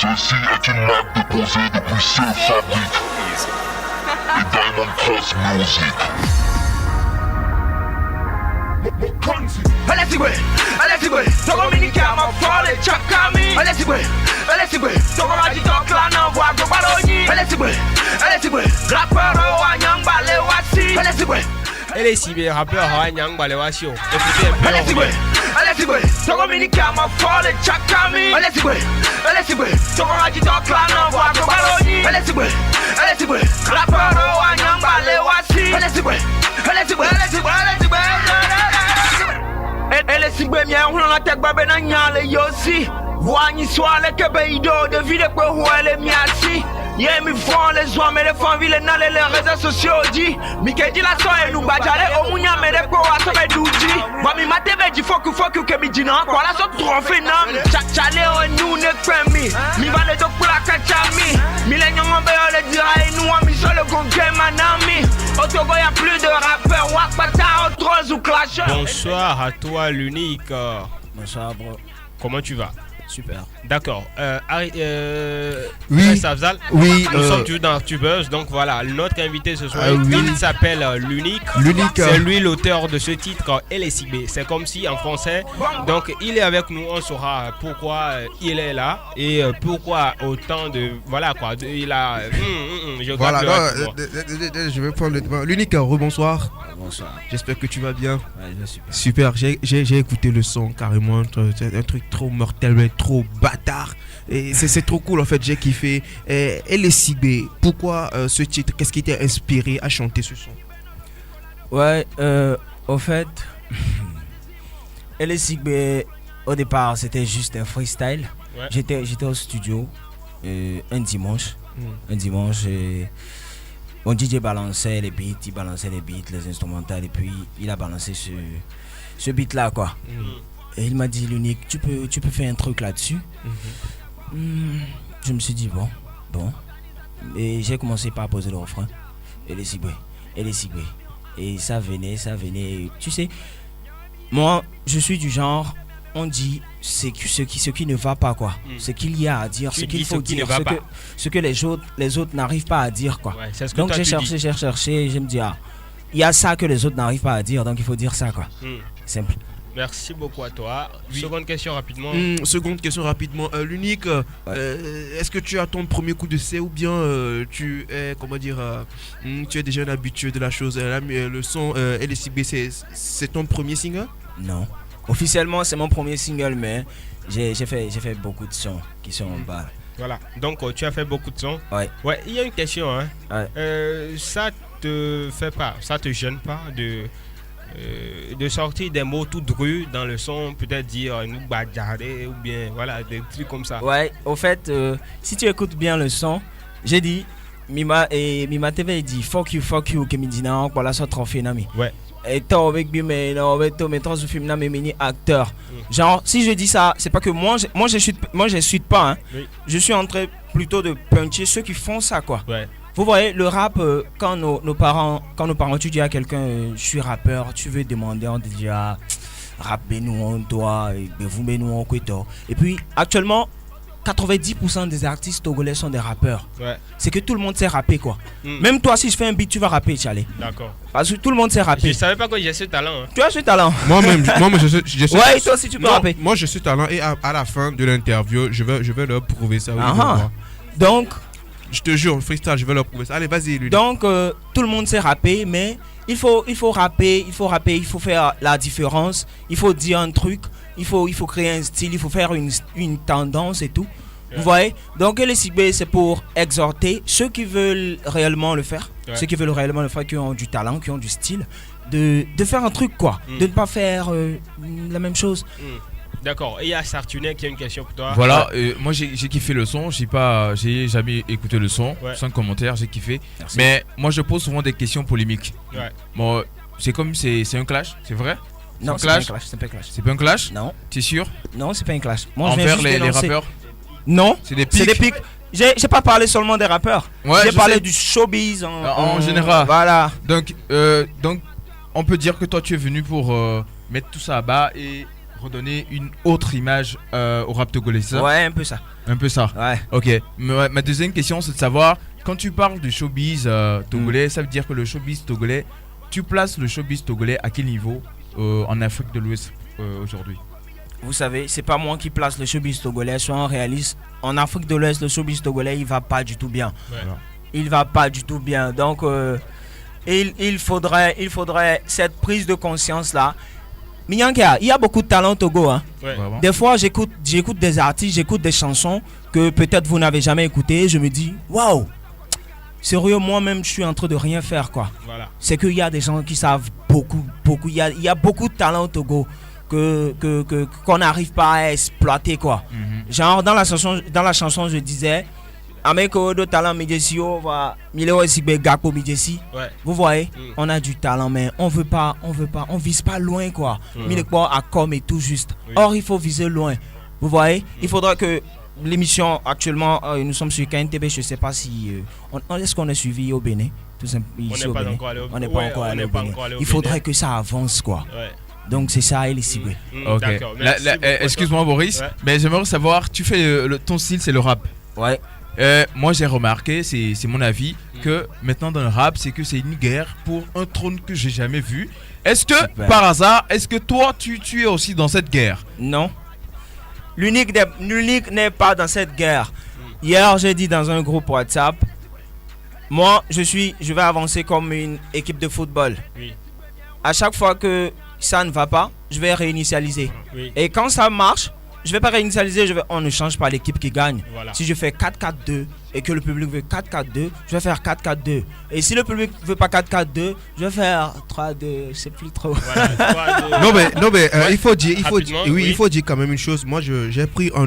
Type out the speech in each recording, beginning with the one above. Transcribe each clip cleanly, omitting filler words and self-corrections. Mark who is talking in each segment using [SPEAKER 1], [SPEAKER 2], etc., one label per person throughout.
[SPEAKER 1] Ceci est une marque déposée depuis Safe Fabric et Diamond Cross Music.
[SPEAKER 2] Alessigwe, Dominica, ma folle, Chakami. Alessigwe, Togomaji Toklana, Wago Baroni. Alessigwe, rappeur, Wanyang Balewasi.
[SPEAKER 3] LSIB, rappeur, Wanyang Balewasi. Écoutez un peu.
[SPEAKER 2] Alessigwe, Dominica, ma folle, Chakami. Alessigwe, Togomaji Toklana, Wago Baroni. Alessigwe, rappeur, Wanyang Balewasi. Alessigwe. Elle est si bien, on a tête babé na nyale yosi. Wani swale kebeido de ville quoi où elle est miasi. Yé mi font les hommes et les femmes villes dans les réseaux sociaux dit. Mi ke di la so e nu bajale o munya me de quoi so be duji. Wa mi mate be di foku ke mi di na quoi la so trophée na. Chale o nu ne kwemi. Mi va le do kula kachami. Mi le nyongo be le dira e nu mi so le gonke manami. Au Togo y a plus de rappeurs, Wakpata, Outros ou Clash.
[SPEAKER 3] Bonsoir à toi l'unique.
[SPEAKER 4] Bonsoir bro.
[SPEAKER 3] Comment tu vas?
[SPEAKER 4] Super.
[SPEAKER 3] D'accord.
[SPEAKER 5] Oui.
[SPEAKER 3] Safzal,
[SPEAKER 5] Oui.
[SPEAKER 3] nous sommes toujours dans Tubeuse, donc voilà, notre invité ce soir,
[SPEAKER 5] oui.
[SPEAKER 3] il s'appelle l'unique.
[SPEAKER 5] L'unique.
[SPEAKER 3] C'est lui l'auteur de ce titre, LSIB. C'est comme si en français. Donc il est avec nous, on saura pourquoi il est là et pourquoi autant de. Voilà quoi. Il a. Je
[SPEAKER 5] Voilà,
[SPEAKER 3] non,
[SPEAKER 5] je vais prendre le devant. L'unique, rebonsoir.
[SPEAKER 4] Bonsoir.
[SPEAKER 5] J'espère que tu vas bien.
[SPEAKER 4] Ouais, je suis
[SPEAKER 5] Super, j'ai écouté le son carrément. C'est un truc trop mortel, mais trop bâtard. Et c'est trop cool en fait, j'ai kiffé. LSIB, pourquoi ce titre? Qu'est-ce qui t'a inspiré à chanter ce son?
[SPEAKER 4] Ouais, au fait, LSIB, au départ, c'était juste un freestyle.
[SPEAKER 3] Ouais.
[SPEAKER 4] J'étais au studio un dimanche. Un dimanche, mon DJ balançait les beats, les instrumentales, et puis il a balancé ce beat-là, quoi. Et il m'a dit, l'unique, tu peux faire un truc là-dessus. Je me suis dit, bon. Et j'ai commencé par poser le refrain. LSIB. Et ça venait. Tu sais, moi, je suis du genre, on dit ce qui ne va pas, quoi. Ce qu'il y a à dire, ce qu'il faut dire, ce que les autres n'arrivent pas à dire, quoi.
[SPEAKER 3] Ouais, c'est ce que
[SPEAKER 4] donc
[SPEAKER 3] toi,
[SPEAKER 4] j'ai
[SPEAKER 3] tu
[SPEAKER 4] cherché, et je me dis, il y a ça que les autres n'arrivent pas à dire, donc il faut dire ça, quoi. Simple.
[SPEAKER 3] Merci beaucoup à toi. Oui. Seconde question rapidement.
[SPEAKER 5] Seconde question rapidement. L'unique, est-ce que tu as ton premier coup de C ou bien tu es, tu es déjà un habitué de la chose? Le son LSIB, c'est ton premier single?
[SPEAKER 4] Non. Officiellement, c'est mon premier single, mais j'ai fait beaucoup de sons qui sont en bas.
[SPEAKER 3] Voilà. Donc tu as fait beaucoup de sons.
[SPEAKER 4] Ouais.
[SPEAKER 3] Ouais. Il y a une question. Hein.
[SPEAKER 4] Ouais.
[SPEAKER 3] Ça te gêne pas de sortir des mots tout drus dans le son, peut-être dire nous badjaré ou bien voilà des trucs comme ça.
[SPEAKER 4] Ouais. Au fait, si tu écoutes bien le son, j'ai dit Mima TV dit fuck you que midina voilà ça trophée nami.
[SPEAKER 3] Ouais.
[SPEAKER 4] Et toi avec bien mais non avec toi mais toi ce film là mais mini acteur. Genre si je dis ça, c'est pas que moi je suis pas hein.
[SPEAKER 3] Oui.
[SPEAKER 4] Je suis en train plutôt de puncher ceux qui font ça quoi.
[SPEAKER 3] Ouais.
[SPEAKER 4] Vous voyez le rap quand nos parents tu dis à quelqu'un je suis rappeur, tu veux demander on te dit rappez-nous on doit vous nous on quoi. Et puis actuellement 90% des artistes togolais sont des rappeurs. Ouais. C'est que tout le monde sait rapper quoi. Même toi si je fais un beat tu vas rapper Tchalé.
[SPEAKER 3] D'accord.
[SPEAKER 4] Parce que tout le monde sait rapper.
[SPEAKER 3] Je savais pas que j'ai ce talent. Hein.
[SPEAKER 4] Tu as ce talent.
[SPEAKER 5] Moi-même je sais.
[SPEAKER 4] Ouais, toi aussi tu peux rapper.
[SPEAKER 5] Moi je suis talent et à la fin de l'interview je vais leur prouver ça.
[SPEAKER 4] Donc
[SPEAKER 5] je te jure freestyle je vais leur prouver ça. Allez vas-y lui.
[SPEAKER 4] Donc tout le monde sait rapper mais il faut rapper, il faut faire la différence, il faut dire un truc, il faut créer un style, il faut faire une tendance et tout. Yeah. Vous voyez? Donc LSIB c'est pour exhorter ceux qui veulent réellement le faire, qui ont du talent, qui ont du style, de faire un truc quoi, de ne pas faire la même chose.
[SPEAKER 3] D'accord. Et il y a Sartunet qui a une question pour toi.
[SPEAKER 6] Voilà, moi j'ai kiffé le son, j'ai jamais écouté le son, sans commentaire, j'ai kiffé. Merci. Mais moi je pose souvent des questions polémiques. Ouais. Bon, c'est un clash, c'est vrai?
[SPEAKER 4] Non, c'est pas un clash, c'est pas un clash.
[SPEAKER 6] C'est pas un clash?
[SPEAKER 4] Non.
[SPEAKER 6] T'es sûr?
[SPEAKER 4] Non, c'est pas un clash. Moi,
[SPEAKER 6] envers les rappeurs?
[SPEAKER 4] Non.
[SPEAKER 6] C'est des pics.
[SPEAKER 4] J'ai pas parlé seulement des rappeurs. Ouais, j'ai parlé du showbiz
[SPEAKER 6] en général.
[SPEAKER 4] Voilà.
[SPEAKER 6] Donc on peut dire que toi tu es venu pour mettre tout ça à bas et redonner une autre image au rap togolais, c'est ça?
[SPEAKER 4] Ouais, un peu ça.
[SPEAKER 6] Un peu ça.
[SPEAKER 4] Ouais.
[SPEAKER 6] Ok. Ma deuxième question, c'est de savoir, quand tu parles du showbiz togolais, ça veut dire que le showbiz togolais, tu places le showbiz togolais à quel niveau en Afrique de l'Ouest aujourd'hui?
[SPEAKER 4] Vous savez, c'est pas moi qui place le showbiz togolais, soyons réalistes. En Afrique de l'Ouest, le showbiz togolais, il va pas du tout bien.
[SPEAKER 3] Ouais.
[SPEAKER 4] Il va pas du tout bien. Donc, il faudrait cette prise de conscience là. Minyanka, il y a beaucoup de talent au Togo. Hein.
[SPEAKER 3] Ouais.
[SPEAKER 4] Des fois, j'écoute des artistes, j'écoute des chansons que peut-être vous n'avez jamais écoutées. Je me dis, waouh, sérieux, moi-même, je suis en train de rien faire, quoi.
[SPEAKER 3] Voilà.
[SPEAKER 4] C'est qu'il y a des gens qui savent beaucoup. Il y a beaucoup de talent au Togo qu'on n'arrive pas à exploiter, quoi. Genre, dans la chanson, je disais, Ameko de talent midjesio va Mileo Sigbe Gakpo midjesi. Vous voyez, on a du talent, mais on vise pas loin, quoi. Milekpo à com et tout juste. Or, il faut viser loin. Vous voyez, il faudra que l'émission actuellement, nous sommes sur KNTB, je sais pas si est-ce qu'on est suivi au Bénin, tout simplement. On n'est pas encore allé au Bénin. Il faudrait que ça avance, quoi. Donc c'est ça, il est ciblé.
[SPEAKER 6] Ok. Excuse-moi Boris, mais j'aimerais savoir, tu fais ton style, c'est le rap.
[SPEAKER 4] Ouais.
[SPEAKER 6] Moi j'ai remarqué, c'est mon avis, que maintenant dans le rap, c'est que c'est une guerre pour un trône que j'ai jamais vu. Est-ce que par hasard, est-ce que toi tu es aussi dans cette guerre?
[SPEAKER 4] Non. L'unique n'est pas dans cette guerre. Hier, j'ai dit dans un groupe WhatsApp, moi je vais avancer comme une équipe de football.
[SPEAKER 3] Oui.
[SPEAKER 4] À chaque fois que ça ne va pas, je vais réinitialiser.
[SPEAKER 3] Oui.
[SPEAKER 4] Et quand ça marche, je vais pas réinitialiser, on ne change pas l'équipe qui gagne.
[SPEAKER 3] Voilà.
[SPEAKER 4] Si je fais 4-4-2 et que le public veut 4-4-2, je vais faire 4-4-2. Et si le public veut pas 4-4-2, je vais faire 3-2, c'est plus trop.
[SPEAKER 3] Voilà,
[SPEAKER 5] non mais il faut dire quand même une chose. Moi j'ai pris en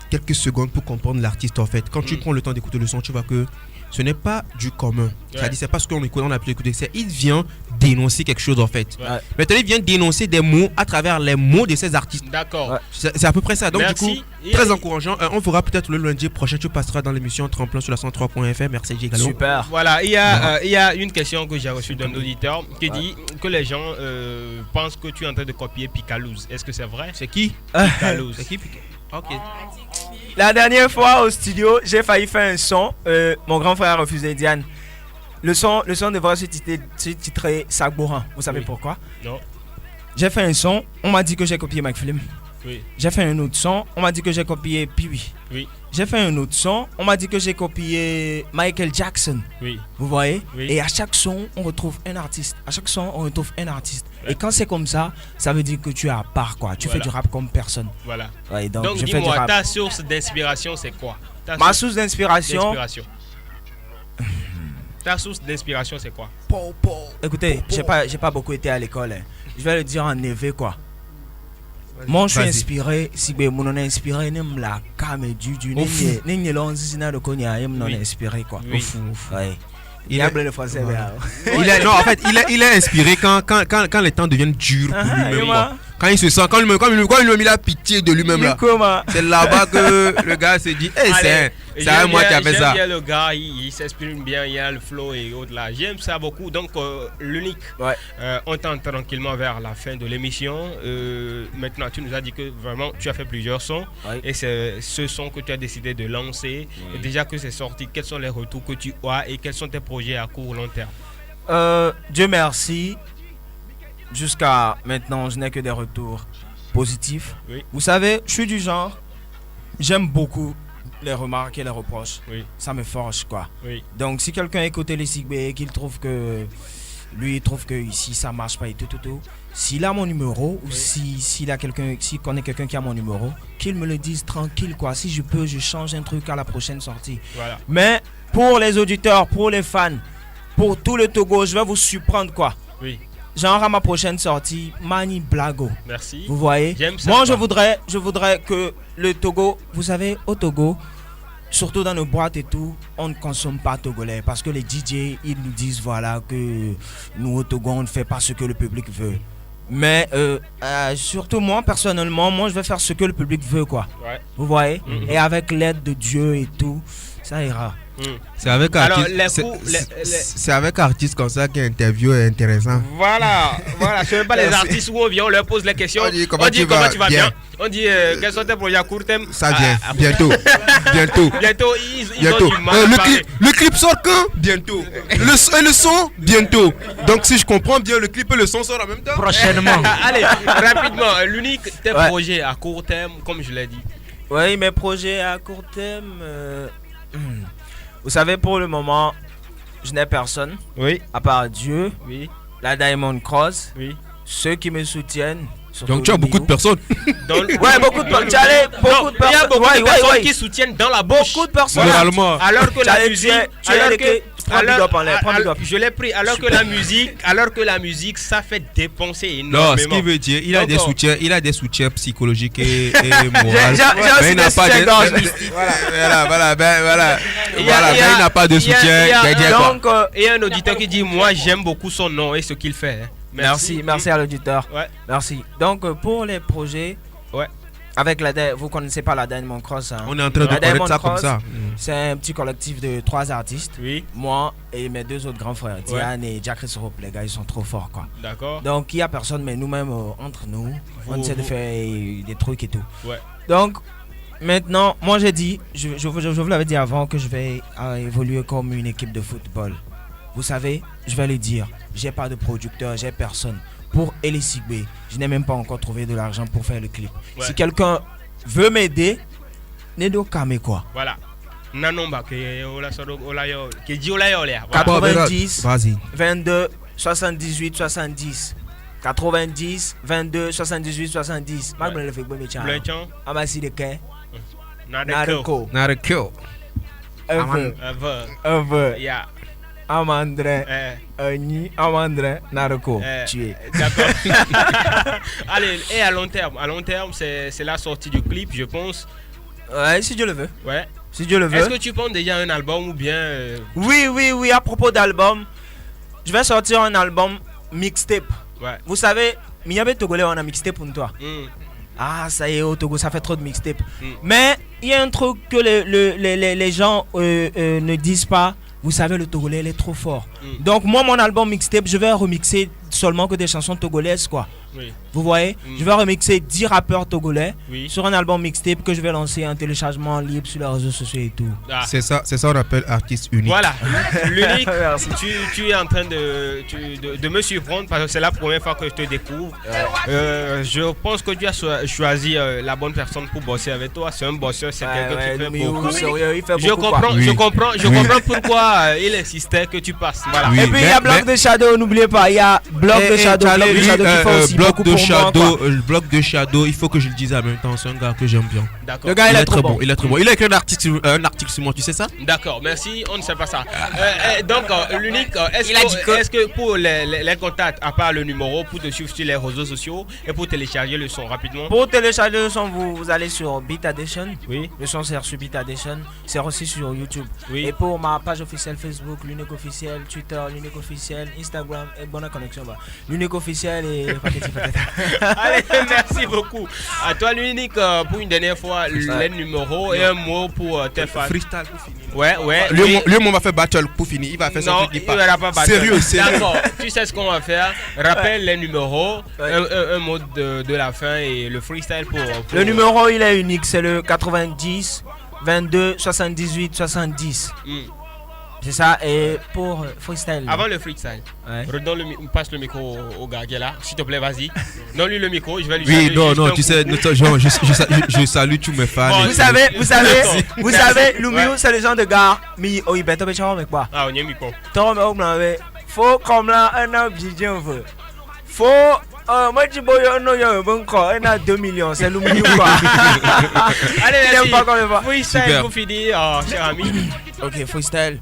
[SPEAKER 5] quelques secondes pour comprendre l'artiste en fait. Quand tu prends le temps d'écouter le son, tu vois que ce n'est pas du commun. C'est-à-dire c'est pas ce qu'on écoute, on a pu écouter, il vient dénoncer quelque chose en fait. Maintenant il vient dénoncer des mots à travers les mots de ces artistes.
[SPEAKER 3] D'accord.
[SPEAKER 5] C'est à peu près ça. Donc
[SPEAKER 3] merci.
[SPEAKER 5] Du coup, très encourageant. On verra peut-être le lundi prochain, tu passeras dans l'émission Tremplin sur la 103.fr. Merci Gigalo.
[SPEAKER 4] Super.
[SPEAKER 3] Voilà, il y a une question que j'ai reçue d'un auditeur qui dit que les gens pensent que tu es en train de copier Picalouz. Est-ce que c'est vrai?
[SPEAKER 5] C'est qui?
[SPEAKER 3] Picalouz.
[SPEAKER 5] C'est qui? Ok.
[SPEAKER 4] La dernière fois au studio, j'ai failli faire un son. Mon grand frère a refusé, Diane. Le son devrait se titrer Sagboran. Vous savez pourquoi?
[SPEAKER 3] Non.
[SPEAKER 4] J'ai fait un son, on m'a dit que j'ai copié McFlim.
[SPEAKER 3] Oui.
[SPEAKER 4] J'ai fait un autre son, on m'a dit que j'ai copié Piwi.
[SPEAKER 3] Oui.
[SPEAKER 4] J'ai fait un autre son, on m'a dit que j'ai copié Michael Jackson.
[SPEAKER 3] Oui.
[SPEAKER 4] Vous voyez?
[SPEAKER 3] Oui.
[SPEAKER 4] Et à chaque son, on retrouve un artiste. À chaque son, on retrouve un artiste.
[SPEAKER 3] Ouais.
[SPEAKER 4] Et quand c'est comme ça, ça veut dire que tu es à part, quoi. Tu fais du rap comme personne.
[SPEAKER 3] Voilà.
[SPEAKER 4] Ouais, donc je fais du
[SPEAKER 3] dis-moi,
[SPEAKER 4] rap.
[SPEAKER 3] ta source d'inspiration, c'est quoi?
[SPEAKER 4] Ma source d'inspiration.
[SPEAKER 3] Ta source d'inspiration, c'est quoi?
[SPEAKER 4] Écoutez, j'ai pas beaucoup été à l'école. Hein. Je vais le dire en éveil, quoi. Moi, je suis inspiré. Si mon on est inspiré, nem la cam du n'est l'onzina de Konya, il m'en inspiré, quoi.
[SPEAKER 3] Oui.
[SPEAKER 4] Ouais. Il a le français.
[SPEAKER 5] Non, en fait, il est inspiré quand les temps deviennent durs pour lui-même. Quand il se sent, quand il a pitié de lui-même là. C'est là-bas que le gars s'est dit, c'est à moi qui a fait ça.
[SPEAKER 3] J'aime bien le gars, il s'exprime bien, il y a le flow et autres là. J'aime ça beaucoup. Donc l'unique, on tente tranquillement vers la fin de l'émission. Maintenant, tu nous as dit que vraiment tu as fait plusieurs sons et c'est ce son que tu as décidé de lancer. Et déjà que c'est sorti, quels sont les retours que tu as et quels sont tes projets à court long terme?
[SPEAKER 4] Dieu merci. Jusqu'à maintenant, je n'ai que des retours positifs.
[SPEAKER 3] Oui.
[SPEAKER 4] Vous savez, je suis du genre, j'aime beaucoup les remarques et les reproches.
[SPEAKER 3] Oui.
[SPEAKER 4] Ça me forge, quoi.
[SPEAKER 3] Oui.
[SPEAKER 4] Donc, si quelqu'un écoute les Sigbe et qu'il trouve que lui, il trouve que ici ça marche pas et tout, s'il a mon numéro ou s'il connaît quelqu'un qui a mon numéro, qu'il me le dise tranquille, quoi. Si je peux, je change un truc à la prochaine sortie.
[SPEAKER 3] Voilà.
[SPEAKER 4] Mais pour les auditeurs, pour les fans, pour tout le Togo, je vais vous surprendre, quoi.
[SPEAKER 3] Oui.
[SPEAKER 4] Genre à ma prochaine sortie, Mani Blago.
[SPEAKER 3] Merci.
[SPEAKER 4] Vous voyez?
[SPEAKER 3] J'aime ça.
[SPEAKER 4] Moi, je voudrais que le Togo, vous savez, au Togo, surtout dans nos boîtes et tout, on ne consomme pas togolais. Parce que les DJ, ils nous disent, voilà, que nous au Togo, on ne fait pas ce que le public veut. Mais surtout moi, personnellement, moi, je vais faire ce que le public veut, quoi.
[SPEAKER 3] Ouais.
[SPEAKER 4] Vous voyez? Et avec l'aide de Dieu et tout, ça ira.
[SPEAKER 5] C'est avec
[SPEAKER 3] Alors,
[SPEAKER 5] artiste.
[SPEAKER 3] les coups,
[SPEAKER 5] C'est avec artiste comme ça qu'un interview est intéressant.
[SPEAKER 3] Voilà, ce n'est pas les artistes où on vient, on leur pose les questions.
[SPEAKER 5] On dit comment tu vas
[SPEAKER 3] bien. On dit quels sont tes projets à court terme.
[SPEAKER 5] Ça vient, bientôt.
[SPEAKER 3] Bientôt, ils ont du mal à parler.
[SPEAKER 5] Le clip sort quand? Bientôt. Le son? Bientôt. Donc si je comprends bien, le clip et le son sortent en même temps?
[SPEAKER 4] Prochainement.
[SPEAKER 3] Allez, rapidement, l'unique, tes projets à court terme, comme je l'ai dit.
[SPEAKER 4] Oui, mes projets à court terme. Vous savez, pour le moment, je n'ai personne.
[SPEAKER 3] Oui.
[SPEAKER 4] À part Dieu,
[SPEAKER 3] Oui.
[SPEAKER 4] la Diamond Cross,
[SPEAKER 3] Oui.
[SPEAKER 4] ceux qui me soutiennent.
[SPEAKER 5] Donc tu as beaucoup de personnes.
[SPEAKER 4] Ouais, beaucoup de personnes. Beaucoup de personnes.
[SPEAKER 3] Il y a beaucoup de personnes qui soutiennent dans la bouche.
[SPEAKER 4] Beaucoup de personnes.
[SPEAKER 5] Généralement.
[SPEAKER 3] Alors que la musique, je l'ai pris. Alors que la musique, ça fait dépenser énormément.
[SPEAKER 5] Non, ce qu'il veut dire, il a des soutiens psychologiques et moraux.
[SPEAKER 4] Mais il n'a pas
[SPEAKER 5] de. Voilà. Il n'a pas de soutien.
[SPEAKER 4] Donc,
[SPEAKER 3] il y a un auditeur qui dit moi j'aime beaucoup son nom et ce qu'il fait.
[SPEAKER 4] Merci à l'auditeur.
[SPEAKER 3] Ouais.
[SPEAKER 4] Merci. Donc pour les projets, avec vous connaissez pas la Diamond Cross. Hein.
[SPEAKER 5] On est en train de connaître ça comme ça.
[SPEAKER 4] C'est un petit collectif de 3 artistes.
[SPEAKER 3] Oui.
[SPEAKER 4] Moi et mes 2 autres grands frères, Diane et Jack Rope. Les gars, ils sont trop forts quoi.
[SPEAKER 3] D'accord.
[SPEAKER 4] Donc il y a personne, mais nous-mêmes entre nous, on essaie de faire des trucs et tout.
[SPEAKER 3] Ouais.
[SPEAKER 4] Donc maintenant, moi j'ai dit, je vous l'avais dit avant que je vais évoluer comme une équipe de football. Vous savez, je vais le dire, j'ai pas de producteur, j'ai personne. Pour LSIB, je n'ai même pas encore trouvé de l'argent pour faire le clip.
[SPEAKER 3] Ouais.
[SPEAKER 4] Si quelqu'un veut m'aider, Nedo Kame quoi.
[SPEAKER 3] Voilà. Nanomba qui
[SPEAKER 4] 90
[SPEAKER 5] Vas-y.
[SPEAKER 4] 22 78 70. 90 22 78 70. Magme le fait bon métier.
[SPEAKER 3] Blanchon.
[SPEAKER 4] Amasi de Kay.
[SPEAKER 3] Nareko.
[SPEAKER 5] Nareko.
[SPEAKER 4] Ever.
[SPEAKER 3] Yeah.
[SPEAKER 4] Amandre. Ni Amandre Nareko. Tu es.
[SPEAKER 3] D'accord. Allez, et à long terme, c'est la sortie du clip, je pense.
[SPEAKER 4] Ouais, si Dieu le veut.
[SPEAKER 3] Ouais.
[SPEAKER 4] Si Dieu le veut.
[SPEAKER 3] Est-ce que tu penses déjà un album ou bien
[SPEAKER 4] Oui, à propos d'album, je vais sortir un album mixtape.
[SPEAKER 3] Ouais.
[SPEAKER 4] Vous savez, Miyabe Togolais, on a mixtape pour toi.
[SPEAKER 3] Mm.
[SPEAKER 4] Ah, ça y est, au Togo, ça fait trop de mixtape. Mais il y a un truc que les gens ne disent pas. Vous savez, le Togolais, il est trop fort. Donc, moi, mon album mixtape, je vais remixer seulement que des chansons togolaises, quoi.
[SPEAKER 3] Oui.
[SPEAKER 4] Vous voyez, je vais remixer 10 rappeurs togolais sur un album mixtape que je vais lancer en téléchargement libre sur les réseaux sociaux et tout.
[SPEAKER 3] Ah.
[SPEAKER 5] C'est ça on appelle artiste unique.
[SPEAKER 3] Voilà, l'unique. tu es en train de me surprendre parce que c'est la première fois que je te découvre. Je pense que tu as choisi la bonne personne pour bosser avec toi. C'est un bosseur, c'est quelqu'un qui fait beaucoup. Je comprends pourquoi il insistait que tu passes. Voilà.
[SPEAKER 4] Et puis il y a Block de Shadow, n'oubliez pas, il y a Block de Shadow.
[SPEAKER 5] Block de Shadow, il faut que je le dise en même temps, c'est un gars que j'aime bien.
[SPEAKER 3] D'accord.
[SPEAKER 5] Le gars il est très bon. Il a écrit un article sur moi, tu sais ça?
[SPEAKER 3] D'accord, merci, on ne sait pas ça. Donc l'unique, est-ce que pour les contacts, à part le numéro, pour te suivre sur les réseaux sociaux et pour télécharger le son rapidement?
[SPEAKER 4] Pour télécharger le son, vous allez sur Beat Addition.
[SPEAKER 3] Oui.
[SPEAKER 4] Le son c'est sur Beat Addition, c'est aussi sur YouTube.
[SPEAKER 3] Oui.
[SPEAKER 4] Et pour ma page officielle Facebook, l'unique officiel, Twitter, l'unique officiel, Instagram et bonne connexion. L'unique officiel et
[SPEAKER 3] Allez, merci beaucoup. À toi l'unique pour une dernière fois les numéros et un mot pour tes fans.
[SPEAKER 5] Freestyle pour finir.
[SPEAKER 3] Ouais.
[SPEAKER 5] Lui, on va faire battle pour finir. Il va faire son truc.
[SPEAKER 3] Il va pas battre.
[SPEAKER 5] Sérieux.
[SPEAKER 3] D'accord. Tu sais ce qu'on va faire. Rappelle les numéros, un mot de la fin et le freestyle pour...
[SPEAKER 4] Le numéro il est unique, c'est le 90 22 78 70. C'est ça, et pour freestyle.
[SPEAKER 3] Avant le freestyle, passe le micro au gars qui est là, s'il te plaît, vas-y. Donne-lui le micro, je vais lui
[SPEAKER 5] saluer. Oui, non, tu sais, je salue tous mes fans.
[SPEAKER 4] Vous savez, Lumiou, c'est le genre de gars. Mais il bête avec quoi?
[SPEAKER 3] Ah, on y a un micro.
[SPEAKER 4] Faut comme là, un objet, faut. Moi, je dis, a 2 millions, c'est Lumiou quoi.
[SPEAKER 3] Allez, merci. Freestyle pour finir, cher ami.
[SPEAKER 4] Ok, freestyle.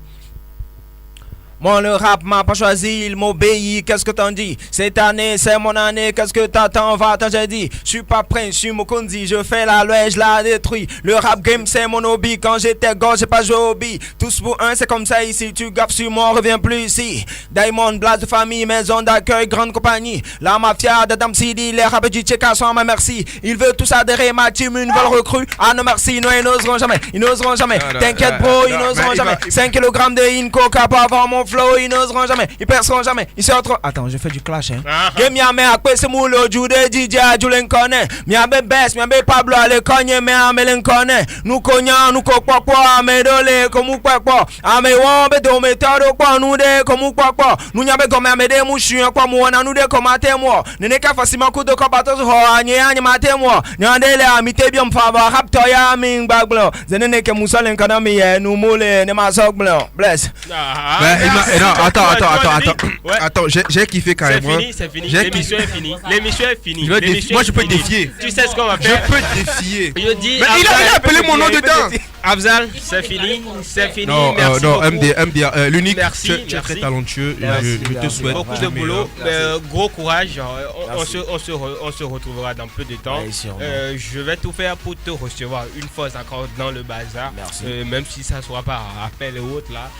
[SPEAKER 4] Moi le rap m'a pas choisi, il m'obéit. Qu'est-ce que t'en dis? Cette année c'est mon année, qu'est-ce que t'attends? Va-t'en, j'ai dit. Je suis pas prince, je suis Mokondi. Je fais la loi, je la détruis. Le rap game c'est mon hobby. Quand j'étais gosse, j'ai pas joué au hobby. Tous pour un, c'est comme ça ici. Tu gaffes sur moi, reviens plus ici. Diamond, blase de famille, maison d'accueil, grande compagnie. La mafia de Dam Sidi, les rappeurs du Tcheka sont à ma merci. Ils veulent tous adhérer, ma team, une nouvelle recrue. Ah non merci, non ils n'oseront jamais. Ils n'oseront jamais. T'inquiète bro, ils n'oseront jamais. 5 kg de Inco, cap avant mon flow, ils n'oseront jamais. Ils perceront jamais. Ils sortiront. Attends, je fais du clash hein. Game ya me akwe se moulo jude DJ Julen connaît. Miabe best, miabe Pablo ale konye me amelen connaît. Nous konya, nous kokwa me dole comme quoi. Ame wombe do me todo kwa nous de comme quoi. Nous nyabe comme me de mushu kwa mu na nous de comme atemo. Nene ka fasima ku de ko bato ho anye anye matemo. Nyandele amite bien favor rapto ya ming baglo. Zenene ke musalen kana mi nous mole ne ma soglo. Bless.
[SPEAKER 5] Attends, j'ai kiffé carrément.
[SPEAKER 3] C'est fini. L'émission est finie.
[SPEAKER 5] Moi, je peux te défier.
[SPEAKER 3] Tu sais ce qu'on va faire?
[SPEAKER 5] Je peux te défier.
[SPEAKER 3] Je dis.
[SPEAKER 5] Mais il a appelé mon nom dedans.
[SPEAKER 3] Afzal, c'est fini.
[SPEAKER 5] Non, MD, l'unique.
[SPEAKER 3] Merci.
[SPEAKER 5] Tu es très talentueux. Je te souhaite
[SPEAKER 3] beaucoup de boulot. Gros courage. On se retrouvera dans peu de temps. Je vais tout faire pour te recevoir une fois encore dans le bazar. Même si ça ne sera pas appel et autres là.